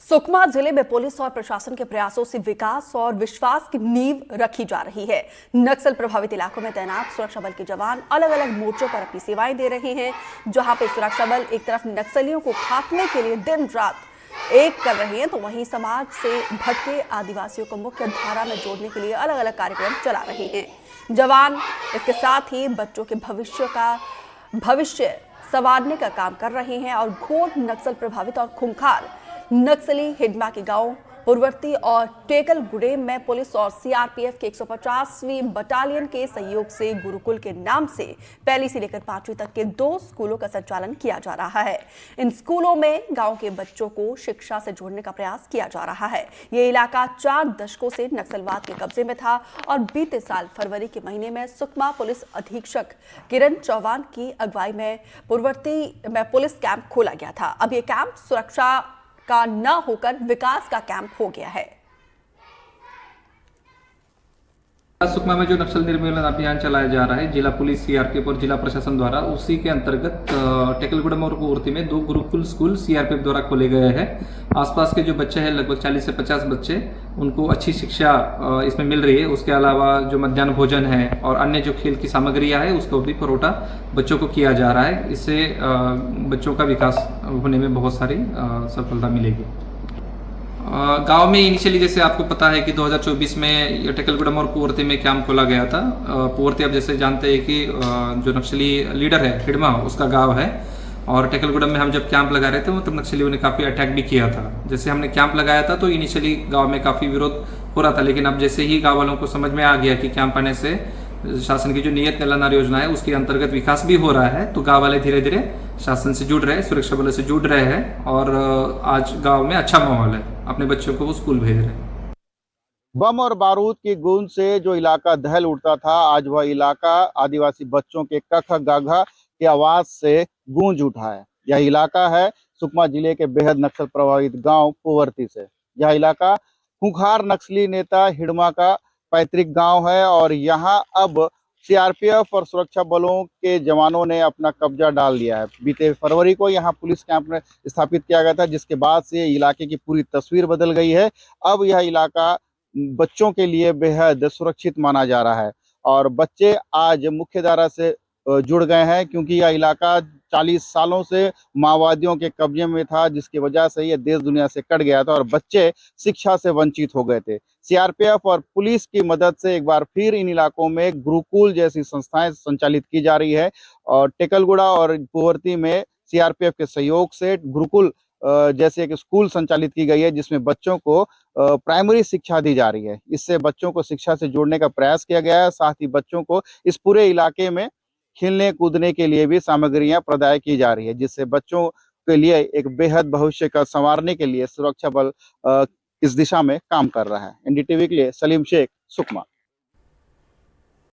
सुकमा जिले में पुलिस और प्रशासन के प्रयासों से विकास और विश्वास की नींव रखी जा रही है। नक्सल प्रभावित इलाकों में तैनात सुरक्षा बल के जवान अलग अलग मोर्चों पर अपनी सेवाएं दे रहे हैं। जहां पे सुरक्षा बल एक तरफ नक्सलियों को खात्मे के लिए दिन रात एक कर रहे हैं, तो वहीं समाज से भटके आदिवासियों को मुख्य धारा में जोड़ने के लिए अलग अलग कार्यक्रम चला रहे हैं। जवान इसके साथ ही बच्चों के भविष्य संवारने का काम कर रहे हैं और घोर नक्सल प्रभावित और खूंखार नक्सली हिडमा के गांव पुरवर्ती और टेकलगुड़े में पुलिस और सीआरपीएफ के 150वीं बटालियन के सहयोग से गुरुकुल के नाम से पहली से लेकर 5वीं तक के 2 स्कूलों का संचालन किया जा रहा है। इन स्कूलों में गांव के बच्चों को शिक्षा से जोड़ने का प्रयास किया जा रहा है। ये इलाका 4 दशकों से नक्सलवाद के कब्जे में था और बीते साल फरवरी के महीने में सुकमा पुलिस अधीक्षक किरण चौहान की अगुवाई में पुरवर्ती में पुलिस कैंप खोला गया था। अब ये कैंप सुरक्षा का न होकर विकास का कैंप हो गया है। सुकमा में जो नक्सल निर्मूलन अभियान चलाया जा रहा है जिला पुलिस, सीआरपीएफ और जिला प्रशासन द्वारा, उसी के अंतर्गत टेकलगुड़म और पुरवर्ती में 2 गुरुकुल स्कूल सीआरपीएफ द्वारा खोले गए हैं। आसपास के जो बच्चे हैं, लगभग 40 से 50 बच्चे, उनको अच्छी शिक्षा इसमें मिल रही है। उसके अलावा जो मध्याह्न भोजन है और अन्य जो खेल की सामग्रियां है, उसको भी परोटा बच्चों को किया जा रहा है। इससे बच्चों का विकास होने में बहुत सारी सफलता मिलेगी। गांव में इनिशियली जैसे आपको पता है कि 2024 में टेकलगुड़म और पुरवर्ती में कैंप खोला गया था। पुरवर्ती आप जैसे जानते हैं कि जो नक्सली लीडर है हिडमा, उसका गांव है, और टेकलगुड़म में हम जब कैंप लगा रहे थे तब नक्सलियों ने काफ़ी अटैक भी किया था। जैसे हमने कैंप लगाया था तो इनिशियली गाँव में काफ़ी विरोध हो रहा था, लेकिन अब जैसे ही गाँव वालों को समझ में आ गया कि कैंप आने से शासन की जो नियत निलानार योजना है उसके अंतर्गत विकास भी हो रहा है, तो गांव वाले धीरे धीरे शासन से जुड़ रहे हैं, सुरक्षा बलों से जुड़ रहे हैं और आज गांव में अच्छा माहौल है। अपने बच्चों को वो स्कूल भेज रहे हैं। बम और बारूद की गूंज से जो इलाका दहल उठता था, आज वह इलाका आदिवासी बच्चों के कख गाघा की आवाज से गूंज उठा है। यह इलाका है सुकमा जिले के बेहद नक्सल प्रभावित गांव पुरवर्ती से। यह इलाका खूंखार नक्सली नेता हिडमा का पैतृक गांव है और यहां अब सीआरपीएफ और सुरक्षा बलों के जवानों ने अपना कब्जा डाल लिया है। बीते फरवरी को यहां पुलिस कैंप में स्थापित किया गया था, जिसके बाद से इलाके की पूरी तस्वीर बदल गई है। अब यह इलाका बच्चों के लिए बेहद सुरक्षित माना जा रहा है और बच्चे आज मुख्यधारा से जुड़ गए हैं, क्योंकि यह इलाका 40 सालों से माओवादियों के कब्जे में था, जिसकी वजह से यह देश दुनिया से कट गया था और बच्चे शिक्षा से वंचित हो गए थे। सीआरपीएफ और पुलिस की मदद से एक बार फिर इन इलाकों में गुरुकुल जैसी संस्थाएं संचालित की जा रही है और टेकलगुड़ा और पुरवर्ती में सीआरपीएफ के सहयोग से गुरुकुल जैसे एक स्कूल संचालित की गई है, जिसमें बच्चों को प्राइमरी शिक्षा दी जा रही है। इससे बच्चों को शिक्षा से जोड़ने का प्रयास किया गया है। साथ ही बच्चों को इस पूरे इलाके में खेलने कूदने के लिए भी सामग्रियां प्रदान की जा रही है, जिससे बच्चों के लिए एक बेहद भविष्य का संवारने के लिए सुरक्षा बल इस दिशा में काम कर रहा है। एनडीटीवी के लिए सलीम शेख, सुकमा।